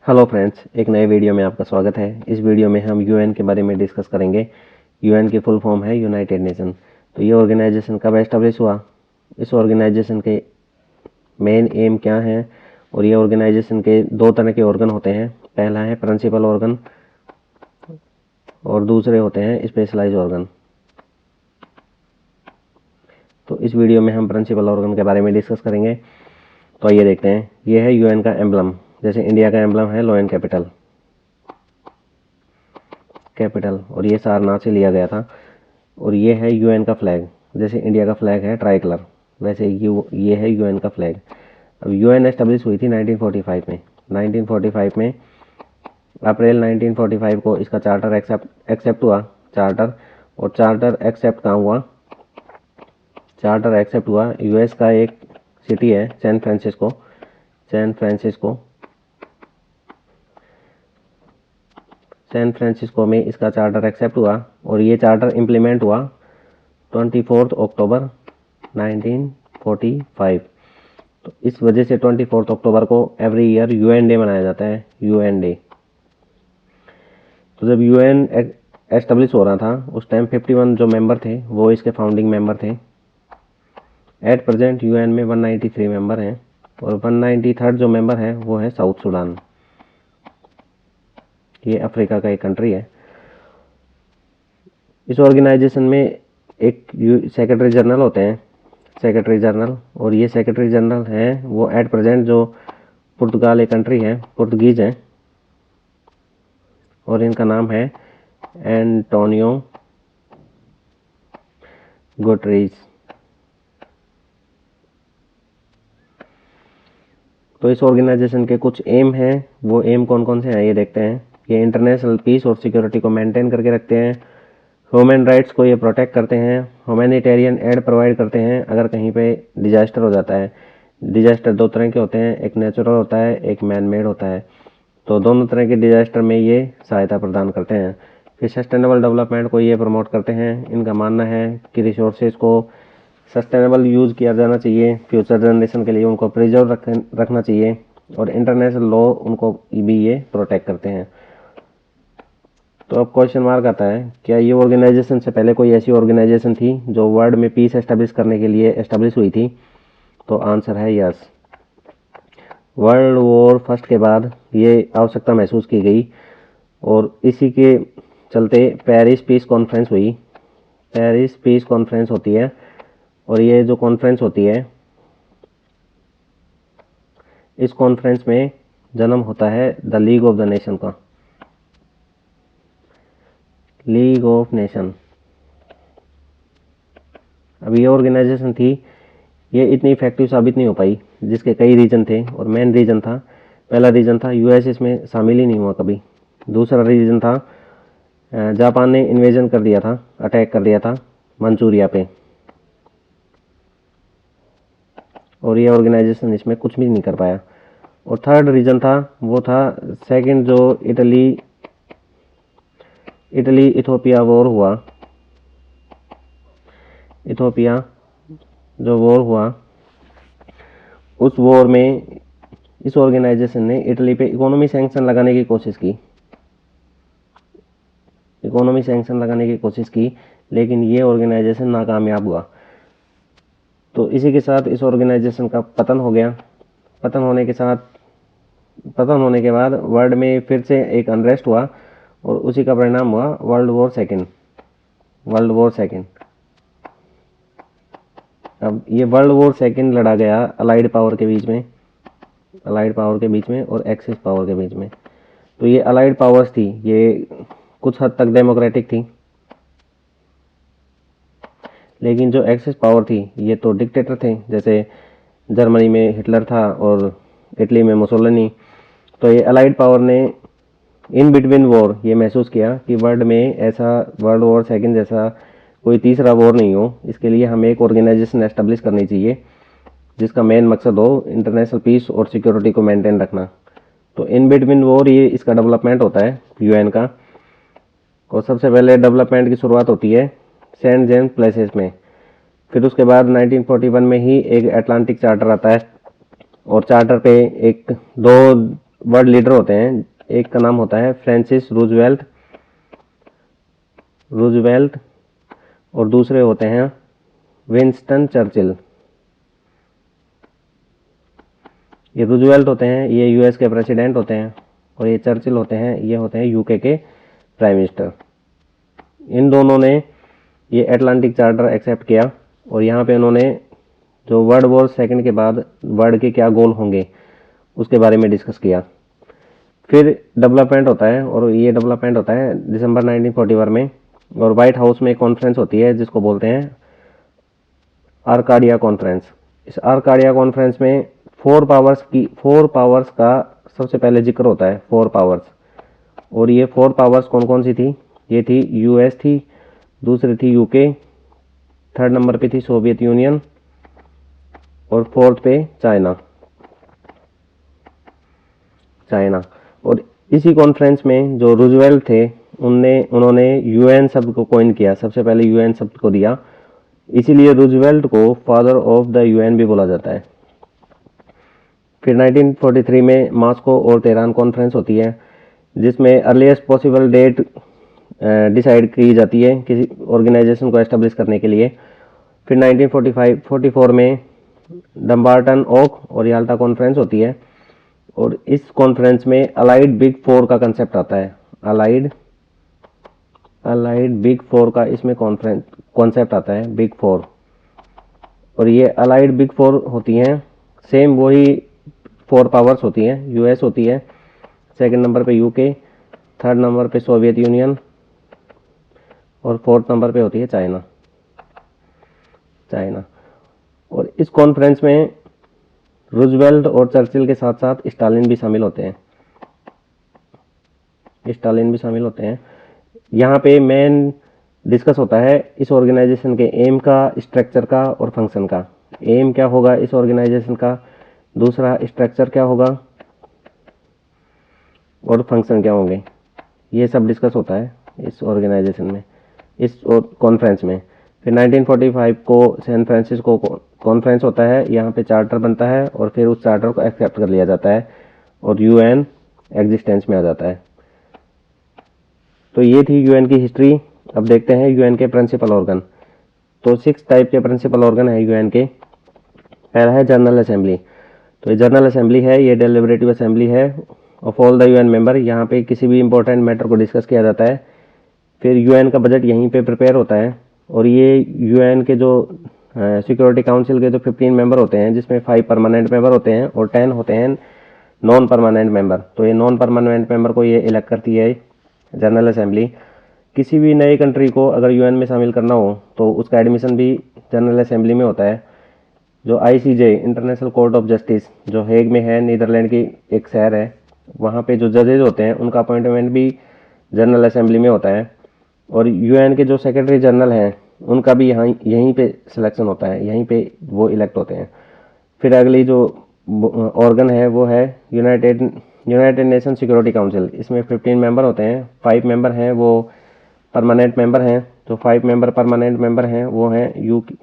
Hello friends, एक नए video में आपका स्वागत है। इस वीडियो में हम यूएन के बारे में डिस्कस करेंगे। यूएन की फुल फॉर्म है यूनाइटेड नेशन। तो ये ऑर्गेनाइजेशन कब एस्टेब्लिश हुआ, इस ऑर्गेनाइजेशन के मेन एम क्या हैं, और ये ऑर्गेनाइजेशन के दो तरह के ऑर्गन होते हैं। पहला है प्रिंसिपल ऑर्गन और दूसरे होते हैं स्पेशलाइज ऑर्गन। तो इस वीडियो में हम प्रिंसिपल ऑर्गन के बारे में डिस्कस करेंगे। तो आइए देखते हैं। ये है यूएन का एम्बलम। जैसे इंडिया का एम्बलम है लॉयन कैपिटल, और ये सारनाथ से लिया गया था। और ये है यूएन का फ्लैग। जैसे इंडिया का फ्लैग है ट्राई कलर, वैसे ये है यूएन का फ्लैग। अब यूएन एस्टेब्लिश हुई थी 1945 में। 1945 में अप्रैल 1945 को इसका चार्टर एक्सेप्ट हुआ। चार्टर एक्सेप्ट कहाँ हुआ? चार्टर एक्सेप्ट हुआ यूएस का एक सिटी है सैन फ्रांसिस्को। सैन फ्रांसिस्को में इसका चार्टर एक्सेप्ट हुआ और ये चार्टर इम्प्लीमेंट हुआ 24 अक्टूबर 1945। तो इस वजह से 24 अक्टूबर को एवरी ईयर यूएन डे मनाया जाता है, यूएन डे। तो जब यूएन एस्टेब्लिश हो रहा था उस टाइम 51 जो मेंबर थे वो इसके फाउंडिंग मेंबर थे। एट प्रेजेंट यूएन में 193 मेंबर हैं और 193rd जो मेंबर है वो है साउथ सूडान। ये अफ्रीका का एक कंट्री है। इस ऑर्गेनाइजेशन में एक सेक्रेटरी जनरल होते हैं, और ये सेक्रेटरी जनरल हैं वो एट प्रेजेंट जो पुर्तगाल एक कंट्री है, पुर्तगीज हैं, और इनका नाम है एंटोनियो गुटरेज। तो इस ऑर्गेनाइजेशन के कुछ एम हैं, वो एम कौन कौन से हैं ये देखते हैं। ये इंटरनेशनल पीस और सिक्योरिटी को मेंटेन करके रखते हैं, ह्यूमन राइट्स को ये प्रोटेक्ट करते हैं, ह्यूमैनिटेरियन एड प्रोवाइड करते हैं अगर कहीं पे डिजास्टर हो जाता है। डिजास्टर दो तरह के होते हैं, एक नेचुरल होता है, एक मैन मेड होता है। तो दोनों तरह के डिजास्टर में ये सहायता प्रदान करते हैं। फिर सस्टेनेबल डेवलपमेंट को ये प्रमोट करते हैं। इनका मानना है कि रिसोर्सेज को सस्टेनेबल यूज़ किया जाना चाहिए, फ्यूचर जनरेशन के लिए उनको प्रिजर्व रखना चाहिए, और इंटरनेशनल लॉ उनको भी ये प्रोटेक्ट करते हैं। तो अब क्वेश्चन मार्क आता है, क्या ये ऑर्गेनाइजेशन से पहले कोई ऐसी ऑर्गेनाइजेशन थी जो वर्ल्ड में पीस एस्टेब्लिश करने के लिए एस्टेब्लिश हुई थी? तो आंसर है यस। वर्ल्ड वॉर फर्स्ट के बाद ये आवश्यकता महसूस की गई और इसी के चलते पेरिस पीस कॉन्फ्रेंस हुई। पेरिस पीस कॉन्फ्रेंस होती है और ये जो कॉन्फ्रेंस होती है, इस कॉन्फ्रेंस में जन्म होता है the League of the Nation का। League of Nation. अब ये ऑर्गेनाइजेशन थी, ये इतनी इफेक्टिव साबित नहीं हो पाई, जिसके कई रीजन थे और मेन रीजन था, पहला रीजन था यूएस इसमें शामिल ही नहीं हुआ कभी। दूसरा रीजन था जापान ने इन्वेजन कर दिया था, अटैक कर दिया था मंचूरिया पे, और ये ऑर्गेनाइजेशन इसमें कुछ भी नहीं कर पाया। और थर्ड रीजन था, वो था सेकंड जो इटली इथोपिया वॉर हुआ। इथोपिया जो वॉर हुआ, उस वॉर में इस ऑर्गेनाइजेशन ने इटली पे इकोनॉमी सैंक्शन लगाने की कोशिश की, लेकिन ये ऑर्गेनाइजेशन नाकामयाब हुआ। तो इसी के साथ इस ऑर्गेनाइजेशन का पतन हो गया। पतन होने के बाद वर्ल्ड में फिर से एक अनरेस्ट हुआ और उसी का परिणाम हुआ वर्ल्ड वॉर सेकेंड। अब ये वर्ल्ड वॉर सेकेंड लड़ा गया अलाइड पावर के बीच में और एक्सिस पावर के बीच में। तो ये अलाइड पावर्स थी, ये कुछ हद तक डेमोक्रेटिक थी, लेकिन जो एक्सिस पावर थी ये तो डिक्टेटर थे। जैसे जर्मनी में हिटलर था और इटली में मुसोलिनी। तो ये अलाइड पावर ने इन बिटवीन वॉर ये महसूस किया कि वर्ल्ड में ऐसा वर्ल्ड वॉर सेकेंड जैसा कोई तीसरा वॉर नहीं हो, इसके लिए हमें एक ऑर्गेनाइजेशन एस्टेब्लिश करनी चाहिए जिसका मेन मकसद हो इंटरनेशनल पीस और सिक्योरिटी को मेंटेन रखना। तो इन बिटवीन वॉर ये इसका डेवलपमेंट होता है यूएन का। और सबसे पहले डेवलपमेंट की शुरुआत होती है सेंट जेम्स प्लेसेस में। फिर उसके बाद 1941 में ही एक अटलांटिक चार्टर आता है, और चार्टर पे एक दो वर्ल्ड लीडर होते हैं। एक का नाम होता है फ्रांसिस रूजवेल्ट और दूसरे होते हैं विंस्टन चर्चिल। ये रूजवेल्ट होते हैं, ये यूएस के प्रेसिडेंट होते हैं, और ये चर्चिल होते हैं, ये होते हैं यूके के प्राइम मिनिस्टर। इन दोनों ने ये अटलांटिक चार्टर एक्सेप्ट किया, और यहाँ पे उन्होंने जो वर्ल्ड वॉर सेकंड के बाद वर्ल्ड के क्या गोल होंगे उसके बारे में डिस्कस किया। फिर डेवलपमेंट होता है, और ये डेवलपमेंट होता है दिसंबर 1941 में, और वाइट हाउस में एक कॉन्फ्रेंस होती है जिसको बोलते हैं आर्काडिया कॉन्फ्रेंस। इस आर्काडिया कॉन्फ्रेंस में फोर पावर्स का सबसे पहले जिक्र होता है, 4 पावर्स। और ये 4 पावर्स कौन कौन सी थी? ये थी यूएस थी, दूसरी थी यूके, थर्ड नंबर पे थी सोवियत यूनियन, और फोर्थ पे चाइना। और इसी कॉन्फ्रेंस में जो रूजवेल्ट थे उन्होंने यूएन शब्द को कॉइन किया, सबसे पहले यूएन शब्द को दिया, इसीलिए रूजवेल्ट को फादर ऑफ द यूएन भी बोला जाता है। फिर 1943 में मॉस्को और तेहरान कॉन्फ्रेंस होती है, जिसमें अर्लीस्ट पॉसिबल डेट डिसाइड की जाती है किसी ऑर्गेनाइजेशन को एस्टेब्लिश करने के लिए। फिर 1944 में डम्बार्टन ओक और याल्टा कॉन्फ्रेंस होती है, और इस कॉन्फ्रेंस में अलाइड बिग फोर का कंसेप्ट आता है। अलाइड बिग फोर का इसमें कॉन्सेप्ट आता है, बिग फोर। और ये अलाइड बिग फोर होती हैं, सेम वही 4 पावर्स होती हैं। यूएस होती है, सेकंड नंबर पे यूके, थर्ड नंबर पे सोवियत यूनियन, और फोर्थ नंबर पे होती है चाइना। और इस कॉन्फ्रेंस में रूजवेल्ट और चर्चिल के साथ साथ स्टालिन भी शामिल होते हैं। यहाँ पे मेन डिस्कस होता है इस ऑर्गेनाइजेशन के एम का, स्ट्रक्चर का और फंक्शन का। एम क्या होगा इस ऑर्गेनाइजेशन का, दूसरा स्ट्रक्चर क्या होगा, और फंक्शन क्या होंगे, ये सब डिस्कस होता है इस ऑर्गेनाइजेशन में, इस कॉन्फ्रेंस में। फिर 1945 को सैन फ्रांसिस्को कॉन्फ्रेंस होता है, यहाँ पे चार्टर बनता है, और फिर उस चार्टर को एक्सेप्ट कर लिया जाता है, और यूएन एग्जिस्टेंस में आ जाता है। तो ये थी यूएन की हिस्ट्री। अब देखते हैं यूएन के प्रिंसिपल ऑर्गन। तो 6 टाइप के प्रिंसिपल ऑर्गन है यूएन के। पहला है जनरल असेंबली। तो ये जनरल असेंबली है, ये डेलिब्रेटिव असेंबली है of all the UN member. यहाँ पे किसी भी इंपॉर्टेंट मैटर को डिस्कस किया जाता है। फिर यूएन का बजट यहीं पे प्रिपेयर होता है, और ये यूएन के जो सिक्योरिटी काउंसिल के जो 15 मेंबर होते हैं, जिसमें 5 परमानेंट मेंबर होते हैं और 10 होते हैं नॉन परमानेंट मेंबर। तो ये नॉन परमानेंट मेंबर को ये इलेक्ट करती है जनरल असेंबली। किसी भी नई कंट्री को अगर यूएन में शामिल करना हो तो उसका एडमिशन भी जनरल असेंबली में होता है। जो ICJ international court of justice जो हेग में है, नीदरलैंड की एक शहर है, वहाँ पे जो जजेज होते हैं उनका अपॉइंटमेंट भी जनरल असेंबली में होता है। और यूएन के जो सेक्रेटरी जनरल हैं उनका भी यहीं पे सिलेक्शन होता है, यहीं पे वो इलेक्ट होते हैं। फिर अगली जो ऑर्गन है वो है यूनाइटेड नेशन सिक्योरिटी काउंसिल। इसमें 15 मेंबर होते हैं, 5 मेंबर हैं वो परमानेंट मेंबर हैं। तो 5 मेंबर परमानेंट मेंबर हैं वो हैं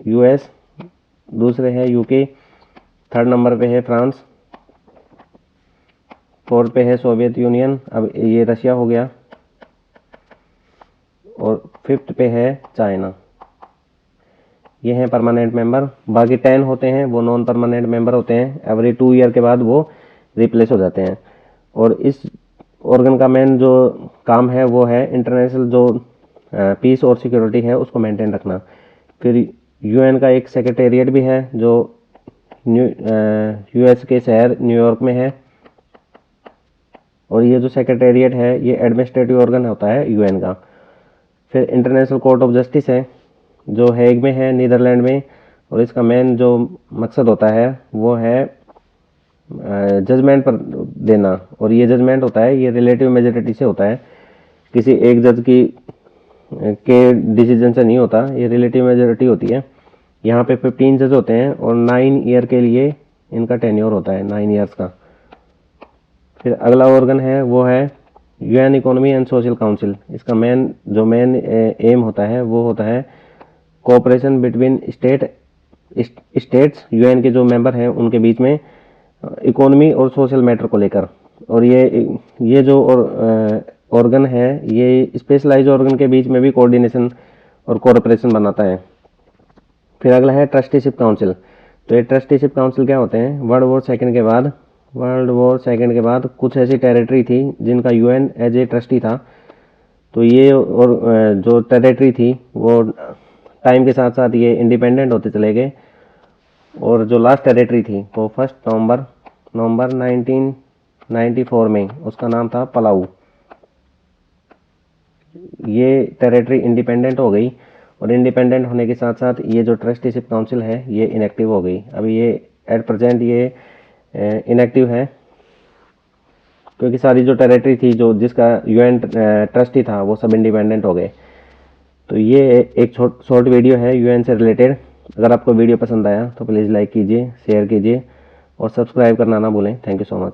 यूएस, दूसरे है यूके, थर्ड नंबर पे है फ्रांस, फोर्थ पे है सोवियत यूनियन, अब ये रशिया हो गया, और फिफ्थ पे है चाइना। ये हैं परमानेंट मेंबर। बाकी 10 होते हैं वो नॉन परमानेंट मेंबर होते हैं, एवरी 2 ईयर के बाद वो रिप्लेस हो जाते हैं। और इस ऑर्गन का मेन जो काम है वो है इंटरनेशनल जो पीस और सिक्योरिटी है उसको मेंटेन रखना। फिर यूएन का एक सेक्रेटेरिएट भी है जो यूएस के शहर न्यूयॉर्क में है, और ये जो सेक्रेटेरिएट है ये एडमिनिस्ट्रेटिव ऑर्गन होता है यूएन का। फिर इंटरनेशनल कोर्ट ऑफ जस्टिस है जो हेग में है नीदरलैंड में, और इसका मेन जो मकसद होता है वो है जजमेंट पर देना। और ये जजमेंट होता है ये रिलेटिव मेजॉरिटी से होता है, किसी एक जज के डिसीजन से नहीं होता, ये रिलेटिव मेजॉरिटी होती है। यहाँ पे 15 जज होते हैं और 9 ईयर के लिए इनका टेन्योर होता है, 9 ईयर्स का। फिर अगला ऑर्गन है वो है UN economy and social council. इसका मेन एम होता है वो होता है कोऑपरेशन बिटवीन स्टेट्स, यूएन के जो मेंबर हैं उनके बीच में इकोनॉमी और सोशल मैटर को लेकर। और ये जो ऑर्गन है, ये स्पेशलाइज ऑर्गन के बीच में भी कोऑर्डिनेशन और कोऑपरेशन बनाता है। फिर अगला है ट्रस्टीशिप काउंसिल। तो ये ट्रस्टीशिप काउंसिल क्या होते हैं? वर्ल्ड वॉर सेकेंड के बाद कुछ ऐसी टेरिटरी थी जिनका यूएन एज ए ट्रस्टी था। तो ये और जो टेरिटरी थी वो टाइम के साथ साथ ये इंडिपेंडेंट होते चले गए, और जो लास्ट टेरिटरी थी वो 1 नवंबर 1994 में उसका नाम था पलाऊ। ये टेरिटरी इंडिपेंडेंट हो गई, और इंडिपेंडेंट होने के साथ साथ ये जो ट्रस्टीशिप काउंसिल है ये इनएक्टिव हो गई। अभी ये एट प्रेजेंट ये इनएक्टिव है, क्योंकि सारी जो टेरिटरी थी जो जिसका यूएन ट्रस्टी था वो सब इंडिपेंडेंट हो गए। तो ये एक शॉर्ट वीडियो है यूएन से रिलेटेड। अगर आपको वीडियो पसंद आया तो प्लीज़ लाइक कीजिए, शेयर कीजिए और सब्सक्राइब करना ना भूलें। Thank you so much.